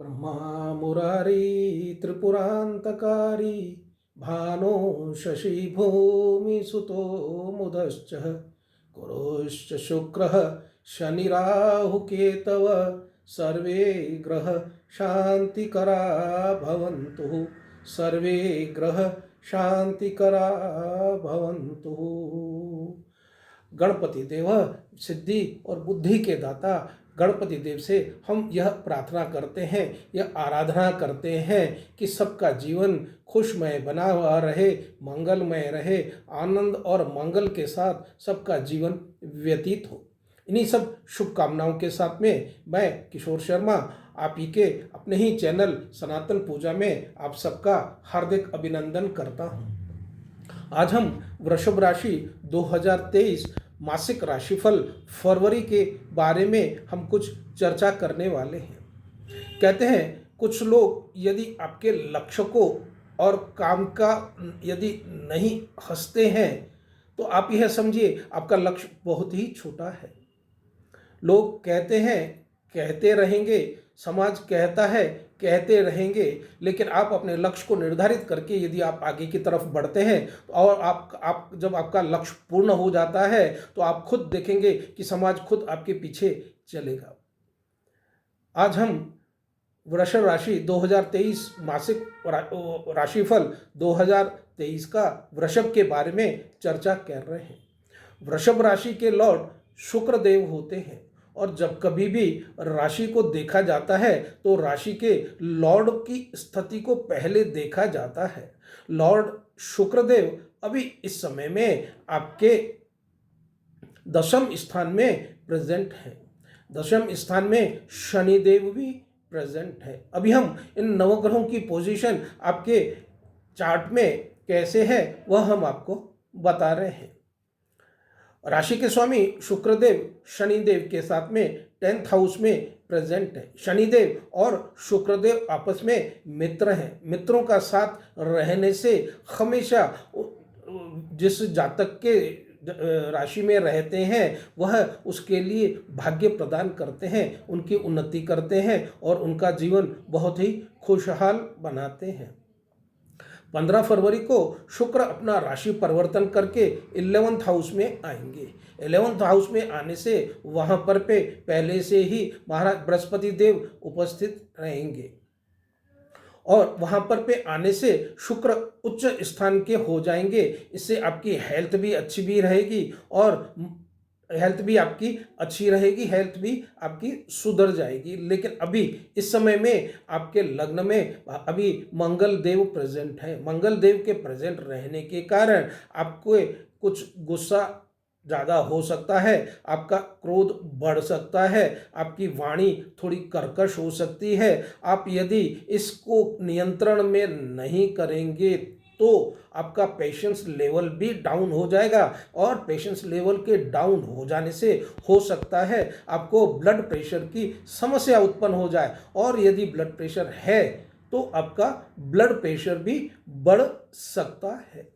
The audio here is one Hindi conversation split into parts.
ब्रह्मा मुरारी त्रिपुरान्तकारी भानो शशि भूमि सुतो मुदश्च गुरुश्च शुक्रः शनिराहु केतव सर्वे ग्रह शांतिकरा भवन्तु सर्वे ग्रह शांतिकरा भवन्तु। गणपति देव सिद्धि और बुद्धि के दाता गणपति देव से हम यह प्रार्थना करते हैं, यह आराधना करते हैं कि सबका जीवन खुशमय बना हुआ रहे, मंगलमय रहे, आनंद और मंगल के साथ सबका जीवन व्यतीत हो। इन्हीं सब शुभकामनाओं के साथ में मैं किशोर शर्मा आप ही के अपने ही चैनल सनातन पूजा में आप सबका हार्दिक अभिनंदन करता हूँ। आज हम वृषभ राशि 2023 मासिक राशिफल फरवरी के बारे में हम कुछ चर्चा करने वाले हैं। कहते हैं कुछ लोग यदि आपके लक्ष्य को और काम का यदि नहीं हंसते हैं तो आप यह समझिए आपका लक्ष्य बहुत ही छोटा है। लोग कहते हैं कहते रहेंगे, समाज कहता है कहते रहेंगे, लेकिन आप अपने लक्ष्य को निर्धारित करके यदि आप आगे की तरफ बढ़ते हैं और आप जब आपका लक्ष्य पूर्ण हो जाता है तो आप खुद देखेंगे कि समाज खुद आपके पीछे चलेगा। आज हम वृषभ राशि 2023 मासिक राशिफल 2023 का वृषभ के बारे में चर्चा कर रहे हैं। वृषभ राशि के लॉर्ड शुक्र देव होते हैं और जब कभी भी राशि को देखा जाता है तो राशि के लॉर्ड की स्थिति को पहले देखा जाता है। लॉर्ड शुक्रदेव अभी इस समय में आपके दशम स्थान में प्रेजेंट है। दशम स्थान में शनिदेव भी प्रेजेंट है। अभी हम इन नवग्रहों की पोजीशन आपके चार्ट में कैसे है वह हम आपको बता रहे हैं। राशि के स्वामी शुक्रदेव शनिदेव के साथ में 10th हाउस में प्रेजेंट है। शनिदेव और शुक्रदेव आपस में मित्र हैं। मित्रों का साथ रहने से हमेशा जिस जातक के राशि में रहते हैं वह उसके लिए भाग्य प्रदान करते हैं, उनकी उन्नति करते हैं और उनका जीवन बहुत ही खुशहाल बनाते हैं। 15 फरवरी को शुक्र अपना राशि परिवर्तन करके 11th हाउस में आएंगे। 11th हाउस में आने से वहां पर पे पहले से ही महाराज बृहस्पति देव उपस्थित रहेंगे और वहां पर पे आने से शुक्र उच्च स्थान के हो जाएंगे। इससे आपकी हेल्थ भी अच्छी भी रहेगी और हेल्थ भी आपकी अच्छी रहेगी, हेल्थ भी आपकी सुधर जाएगी। लेकिन अभी इस समय में आपके लग्न में अभी मंगल देव प्रेजेंट है। मंगल देव के प्रेजेंट रहने के कारण आपको कुछ गुस्सा ज़्यादा हो सकता है, आपका क्रोध बढ़ सकता है, आपकी वाणी थोड़ी कर्कश हो सकती है। आप यदि इसको नियंत्रण में नहीं करेंगे तो आपका पेशेंस लेवल भी डाउन हो जाएगा और पेशेंस लेवल के डाउन हो जाने से हो सकता है आपको ब्लड प्रेशर की समस्या उत्पन्न हो जाए और यदि ब्लड प्रेशर है तो आपका ब्लड प्रेशर भी बढ़ सकता है।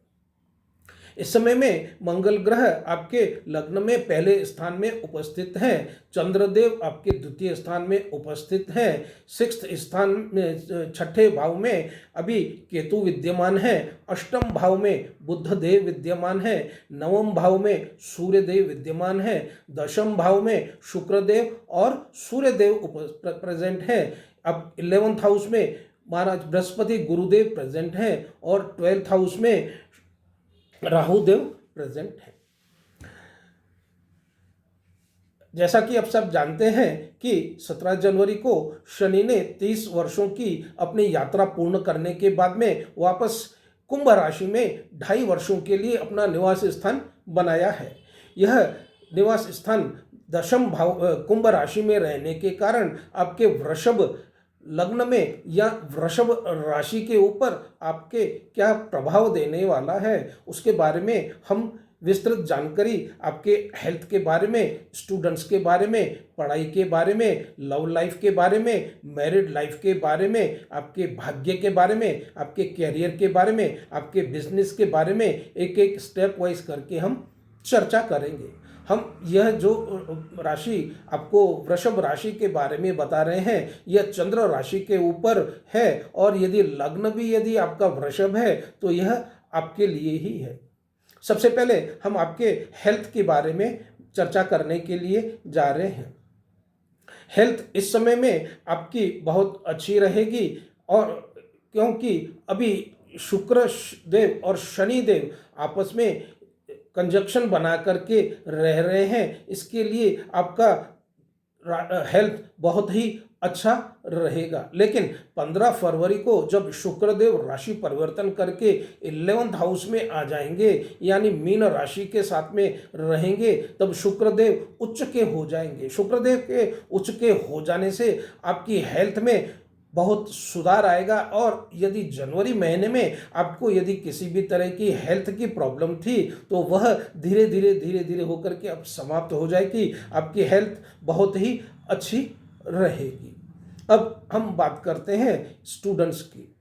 इस समय में मंगल ग्रह आपके लग्न में पहले स्थान में उपस्थित हैं। चंद्रदेव आपके द्वितीय स्थान में उपस्थित हैं। 6th स्थान में 6ठे भाव में अभी केतु विद्यमान है। 8म भाव में बुध देव विद्यमान है। 9म भाव में सूर्य देव विद्यमान है। 10म भाव में शुक्रदेव और सूर्य देव प्रेजेंट हैं। अब 11th हाउस में महाराज बृहस्पति गुरुदेव प्रेजेंट हैं और 12th हाउस में राहुदेव प्रेजेंट है। जैसा कि आप सब जानते हैं कि 17 जनवरी को शनि ने 30 वर्षों की अपनी यात्रा पूर्ण करने के बाद में वापस कुंभ राशि में 2.5 वर्षों के लिए अपना निवास स्थान बनाया है। यह निवास स्थान दशम भाव कुंभ राशि में रहने के कारण आपके वृषभ लग्न में या वृषभ राशि के ऊपर आपके क्या प्रभाव देने वाला है उसके बारे में हम विस्तृत जानकारी आपके हेल्थ के बारे में, स्टूडेंट्स के बारे में, पढ़ाई के बारे में, लव लाइफ के बारे में, मैरिड लाइफ के बारे में, आपके भाग्य के बारे में, आपके कैरियर के बारे में, आपके बिजनेस के बारे में एक एक स्टेप वाइज करके हम चर्चा करेंगे। हम यह जो राशि आपको वृषभ राशि के बारे में बता रहे हैं, यह चंद्र राशि के ऊपर है, और यदि लग्न भी यदि आपका वृषभ है तो यह आपके लिए ही है। सबसे पहले हम आपके हेल्थ के बारे में चर्चा करने के लिए जा रहे हैं। हेल्थ इस समय में आपकी बहुत अच्छी रहेगी, और क्योंकि अभी शुक्र देव और शनि देव आपस में कंजक्शन बना करके रह रहे हैं, इसके लिए आपका हेल्थ बहुत ही अच्छा रहेगा। लेकिन 15 फरवरी को जब शुक्रदेव राशि परिवर्तन करके 11th हाउस में आ जाएंगे, यानी मीन राशि के साथ में रहेंगे, तब शुक्रदेव उच्च के हो जाएंगे। शुक्रदेव के उच्च के हो जाने से आपकी हेल्थ में बहुत सुधार आएगा, और यदि जनवरी महीने में आपको यदि किसी भी तरह की हेल्थ की प्रॉब्लम थी तो वह धीरे धीरे होकर के अब समाप्त हो जाएगी। आपकी हेल्थ बहुत ही अच्छी रहेगी। अब हम बात करते हैं स्टूडेंट्स की।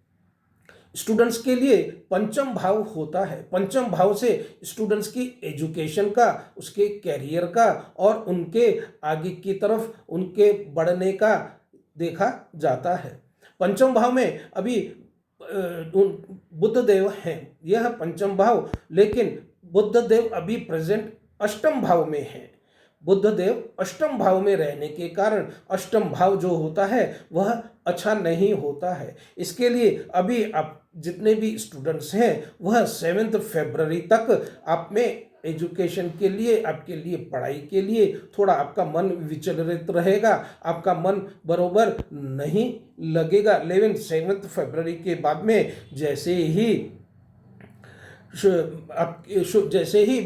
स्टूडेंट्स के लिए पंचम भाव होता है। पंचम भाव से स्टूडेंट्स की एजुकेशन का, उसके कैरियर का और उनके आगे की तरफ उनके बढ़ने का देखा जाता है। पंचम भाव में अभी बुध देव हैं, यह पंचम भाव, लेकिन बुध देव अभी प्रेजेंट अष्टम भाव में हैं। बुध देव अष्टम भाव में रहने के कारण अष्टम भाव जो होता है वह अच्छा नहीं होता है। इसके लिए अभी आप जितने भी स्टूडेंट्स हैं वह 7 फरवरी तक आप में एजुकेशन के लिए, आपके लिए पढ़ाई के लिए थोड़ा आपका मन विचलित रहेगा, आपका मन बरोबर नहीं लगेगा। 7 फरवरी के बाद में जैसे ही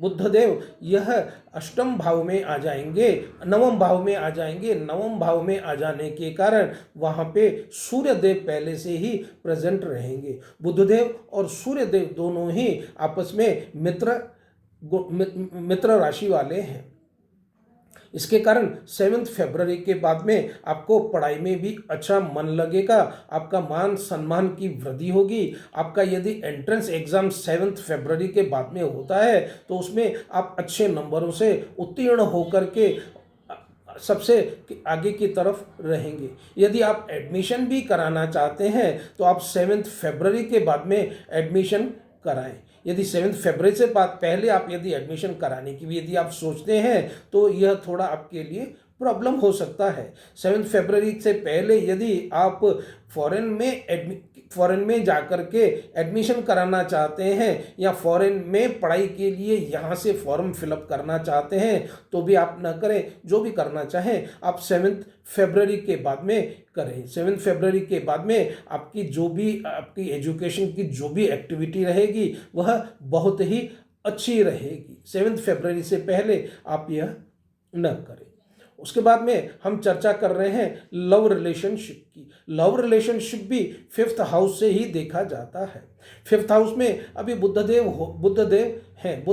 बुद्धदेव यह अष्टम भाव में आ जाएंगे, नवम भाव में आ जाएंगे। नवम भाव में आ जाने के कारण वहाँ पे सूर्यदेव पहले से ही प्रेजेंट रहेंगे। बुद्धदेव और सूर्यदेव दोनों ही आपस में मित्र राशि वाले हैं। इसके कारण 7 फरवरी के बाद में आपको पढ़ाई में भी अच्छा मन लगेगा, आपका मान सम्मान की वृद्धि होगी। आपका यदि एंट्रेंस एग्जाम 7 फरवरी के बाद में होता है तो उसमें आप अच्छे नंबरों से उत्तीर्ण होकर के सबसे आगे की तरफ रहेंगे। यदि आप एडमिशन भी कराना चाहते हैं तो आप 7 फरवरी के बाद में एडमिशन कराएं। यदि 7 फरवरी से पहले आप यदि एडमिशन कराने की भी यदि आप सोचते हैं तो यह थोड़ा आपके लिए प्रॉब्लम हो सकता है। 7 फरवरी से पहले यदि आप फॉरेन में जाकर के एडमिशन कराना चाहते हैं या फॉरेन में पढ़ाई के लिए यहाँ से फॉर्म फिलअप करना चाहते हैं तो भी आप न करें। जो भी करना चाहें आप 7 फरवरी के बाद में करें। 7 फरवरी के बाद में आपकी जो भी आपकी एजुकेशन की जो भी एक्टिविटी रहेगी वह बहुत ही अच्छी रहेगी। 7 फरवरी से पहले आप यह न करें। उसके बाद में हम चर्चा कर रहे हैं लव रिलेशनशिप की। लव रिलेशनशिप भी 5th हाउस से ही देखा जाता है। 5th हाउस में अभी बुद्धदेव हैं,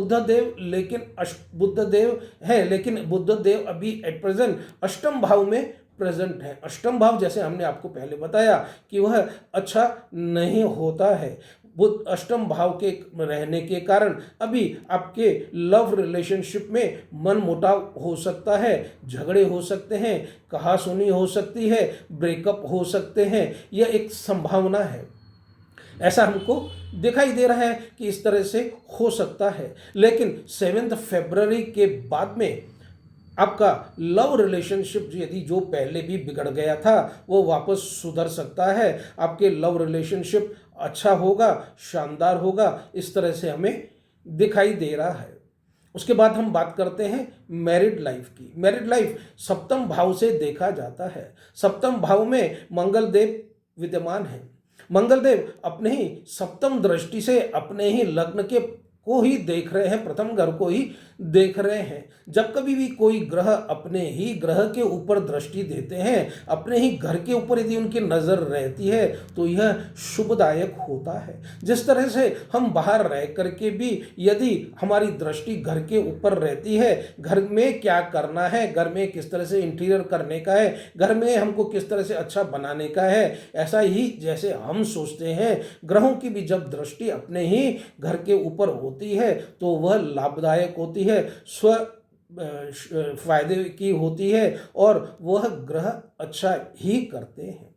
लेकिन बुद्धदेव अभी एट प्रेजेंट अष्टम भाव में प्रेजेंट है। अष्टम भाव जैसे हमने आपको पहले बताया कि वह अच्छा नहीं होता है। बुध अष्टम भाव के रहने के कारण अभी आपके लव रिलेशनशिप में मन मुटाव हो सकता है, झगड़े हो सकते हैं, कहासुनी हो सकती है, ब्रेकअप हो सकते हैं। यह एक संभावना है, ऐसा हमको दिखाई दे रहा है कि इस तरह से हो सकता है। लेकिन 7 फरवरी के बाद में आपका लव रिलेशनशिप यदि जो पहले भी बिगड़ गया था वो वापस सुधर सकता है। आपके लव रिलेशनशिप अच्छा होगा, शानदार होगा, इस तरह से हमें दिखाई दे रहा है। उसके बाद हम बात करते हैं मैरिड लाइफ की। मैरिड लाइफ 7th भाव से देखा जाता है। 7th भाव में मंगल देव विद्यमान है। मंगल देव अपने ही 7th दृष्टि से अपने ही लग्न के को ही देख रहे हैं, प्रथम घर को ही देख रहे हैं। जब कभी भी कोई ग्रह अपने ही ग्रह के ऊपर दृष्टि देते हैं, अपने ही घर के ऊपर यदि उनकी नज़र रहती है तो यह शुभदायक होता है। जिस तरह से हम बाहर रह करके भी यदि हमारी दृष्टि घर के ऊपर रहती है, घर में क्या करना है, घर में किस तरह से इंटीरियर करने का है, घर में हमको किस तरह से अच्छा बनाने का है, ऐसा ही जैसे हम सोचते हैं ग्रहों की भी जब दृष्टि अपने ही घर के ऊपर होती है तो वह लाभदायक होती है। फायदे की होती है और वह ग्रह अच्छा ही करते हैं।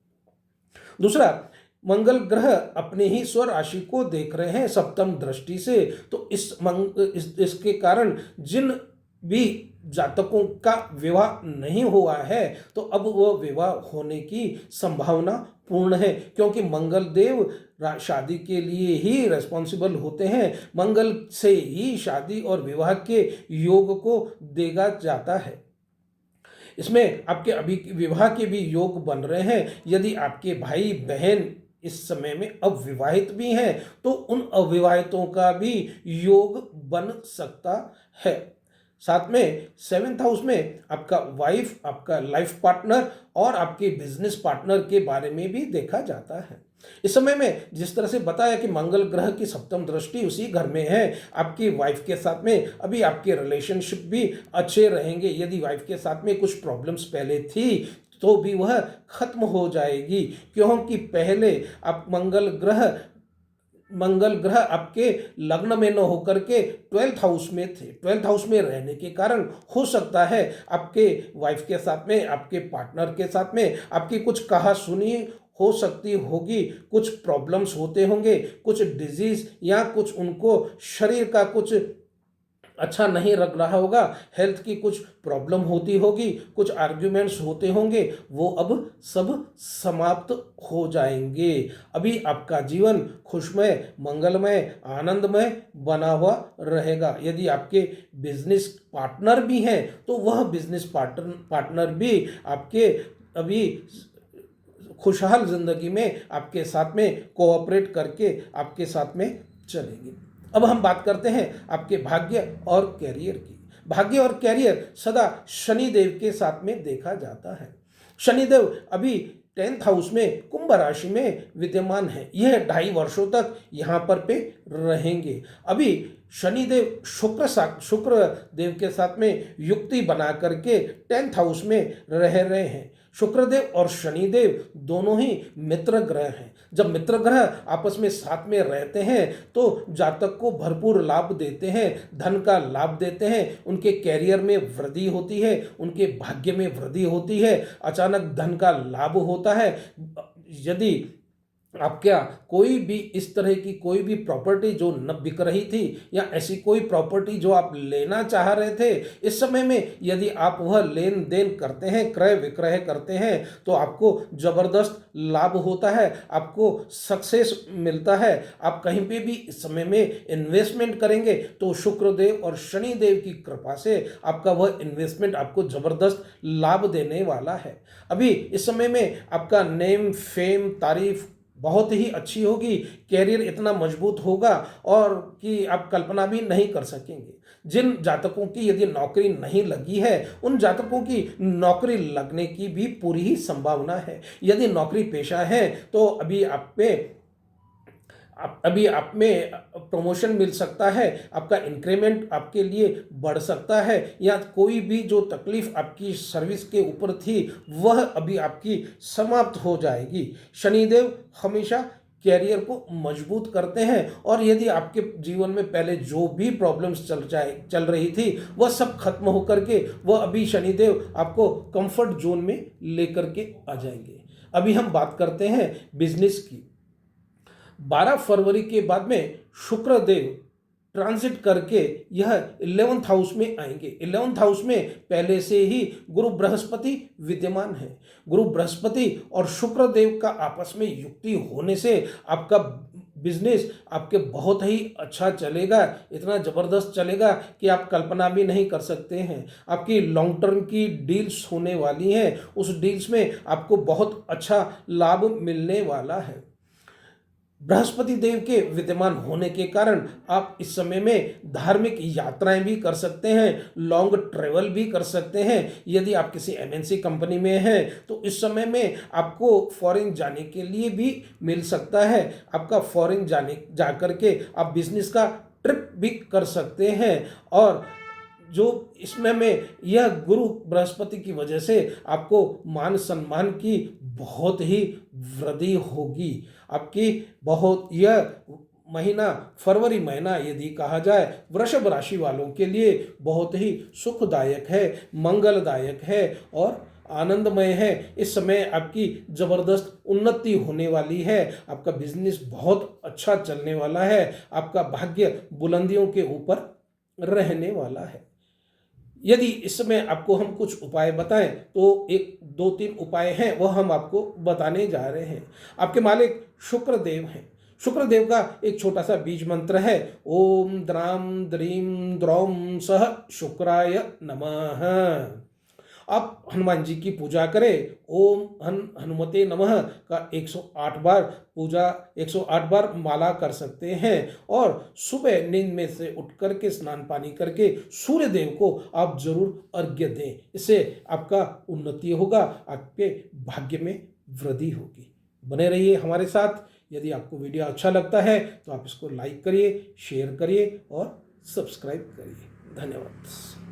दूसरा, मंगल ग्रह अपने ही स्वराशि को देख रहे हैं सप्तम दृष्टि से, तो इसके कारण जिन भी जातकों का विवाह नहीं हुआ है तो अब वह विवाह होने की संभावना पूर्ण है, क्योंकि मंगल देव शादी के लिए ही रेस्पॉन्सिबल होते हैं। मंगल से ही शादी और विवाह के योग को देगा जाता है। इसमें आपके अभी विवाह के भी योग बन रहे हैं। यदि आपके भाई बहन इस समय में अविवाहित भी हैं तो उन अविवाहितों का भी योग बन सकता है। साथ में 7th हाउस में आपका वाइफ, आपका लाइफ पार्टनर और आपके बिजनेस पार्टनर के बारे में भी देखा जाता है। इस समय में जिस तरह से बताया कि मंगल ग्रह की सप्तम दृष्टि उसी घर में है, आपकी वाइफ के साथ में अभी आपके रिलेशनशिप भी अच्छे रहेंगे। यदि वाइफ के साथ में कुछ प्रॉब्लम्स पहले थी तो भी वह खत्म हो जाएगी, क्योंकि पहले आप मंगल ग्रह आपके लग्न में न होकर के 12th हाउस में थे। 12th हाउस में रहने के कारण हो सकता है आपके वाइफ के साथ में, आपके पार्टनर के साथ में आपकी कुछ कहा सुनी हो सकती होगी, कुछ प्रॉब्लम्स होते होंगे, कुछ डिजीज या कुछ उनको शरीर का कुछ अच्छा नहीं लग रहा होगा, हेल्थ की कुछ प्रॉब्लम होती होगी, कुछ आर्ग्यूमेंट्स होते होंगे, वो अब सब समाप्त हो जाएंगे। अभी आपका जीवन खुशमय, मंगलमय, आनंदमय बना हुआ रहेगा। यदि आपके बिजनेस पार्टनर भी हैं तो वह बिजनेस पार्टनर भी आपके अभी खुशहाल जिंदगी में आपके साथ में कोऑपरेट करके आपके साथ में चलेगी। अब हम बात करते हैं आपके भाग्य और कैरियर की। भाग्य और कैरियर सदा शनिदेव के साथ में देखा जाता है। शनिदेव अभी 10th हाउस में कुंभ राशि में विद्यमान है। यह 2.5 वर्षों तक यहाँ पर रहेंगे। अभी शनिदेव शुक्र देव के साथ में युक्ति बना करके 10th हाउस में रह रहे हैं। शुक्रदेव और शनिदेव दोनों ही मित्र ग्रह हैं। जब मित्र ग्रह आपस में साथ में रहते हैं तो जातक को भरपूर लाभ देते हैं, धन का लाभ देते हैं, उनके कैरियर में वृद्धि होती है, उनके भाग्य में वृद्धि होती है, अचानक धन का लाभ होता है। यदि आप क्या कोई भी इस तरह की कोई भी प्रॉपर्टी जो न बिक रही थी या ऐसी कोई प्रॉपर्टी जो आप लेना चाह रहे थे, इस समय में यदि आप वह लेन देन करते हैं, क्रय विक्रय करते हैं तो आपको जबरदस्त लाभ होता है, आपको सक्सेस मिलता है। आप कहीं पे भी इस समय में इन्वेस्टमेंट करेंगे तो शुक्रदेव और शनिदेव की कृपा से आपका वह इन्वेस्टमेंट आपको जबरदस्त लाभ देने वाला है। अभी इस समय में आपका नेम, फेम, तारीफ बहुत ही अच्छी होगी। कैरियर इतना मजबूत होगा और कि आप कल्पना भी नहीं कर सकेंगे। जिन जातकों की यदि नौकरी नहीं लगी है उन जातकों की नौकरी लगने की भी पूरी ही संभावना है। यदि नौकरी पेशा है तो अभी आप में प्रमोशन मिल सकता है, आपका इंक्रीमेंट आपके लिए बढ़ सकता है, या कोई भी जो तकलीफ आपकी सर्विस के ऊपर थी वह अभी आपकी समाप्त हो जाएगी। शनिदेव हमेशा कैरियर को मजबूत करते हैं और यदि आपके जीवन में पहले जो भी प्रॉब्लम्स चल रही थी वह सब खत्म होकर के वह अभी शनिदेव आपको कंफर्ट जोन में लेकर के आ जाएंगे। अभी हम बात करते हैं बिजनेस की। 12 फरवरी के बाद में शुक्रदेव ट्रांजिट करके यह 11th हाउस में आएंगे। 11th हाउस में पहले से ही गुरु बृहस्पति विद्यमान है। गुरु बृहस्पति और शुक्रदेव का आपस में युक्ति होने से आपका बिजनेस आपके बहुत ही अच्छा चलेगा, इतना ज़बरदस्त चलेगा कि आप कल्पना भी नहीं कर सकते हैं। आपकी लॉन्ग टर्म की डील्स होने वाली हैं, उस डील्स में आपको बहुत अच्छा लाभ मिलने वाला है। बृहस्पति देव के विद्यमान होने के कारण आप इस समय में धार्मिक यात्राएं भी कर सकते हैं, लॉन्ग ट्रेवल भी कर सकते हैं। यदि आप किसी एमएनसी कंपनी में हैं तो इस समय में आपको फॉरेन जाने के लिए भी मिल सकता है। आपका फॉरेन जा करके आप बिजनेस का ट्रिप भी कर सकते हैं और जो इसमें में यह गुरु बृहस्पति की वजह से आपको मान सम्मान की बहुत ही वृद्धि होगी। आपकी बहुत यह महीना फरवरी महीना यदि कहा जाए वृषभ राशि वालों के लिए बहुत ही सुखदायक है, मंगलदायक है और आनंदमय है। इस समय आपकी ज़बरदस्त उन्नति होने वाली है, आपका बिजनेस बहुत अच्छा चलने वाला है, आपका भाग्य बुलंदियों के ऊपर रहने वाला है। यदि इस समय आपको हम कुछ उपाय बताएं तो एक दो तीन उपाय हैं, वह हम आपको बताने जा रहे हैं। आपके मालिक शुक्रदेव हैं। शुक्रदेव का एक छोटा सा बीज मंत्र है, ओम द्राम द्रीम द्रौम सह शुक्राय नमः। आप हनुमान जी की पूजा करें, ओम हनुमते नमः का 108 बार पूजा, 108 बार माला कर सकते हैं और सुबह नींद में से उठ करके स्नान पानी करके सूर्य देव को आप जरूर अर्घ्य दें। इससे आपका उन्नति होगा, आपके भाग्य में वृद्धि होगी। बने रहिए हमारे साथ। यदि आपको वीडियो अच्छा लगता है तो आप इसको लाइक करिए, शेयर करिए और सब्सक्राइब करिए। धन्यवाद।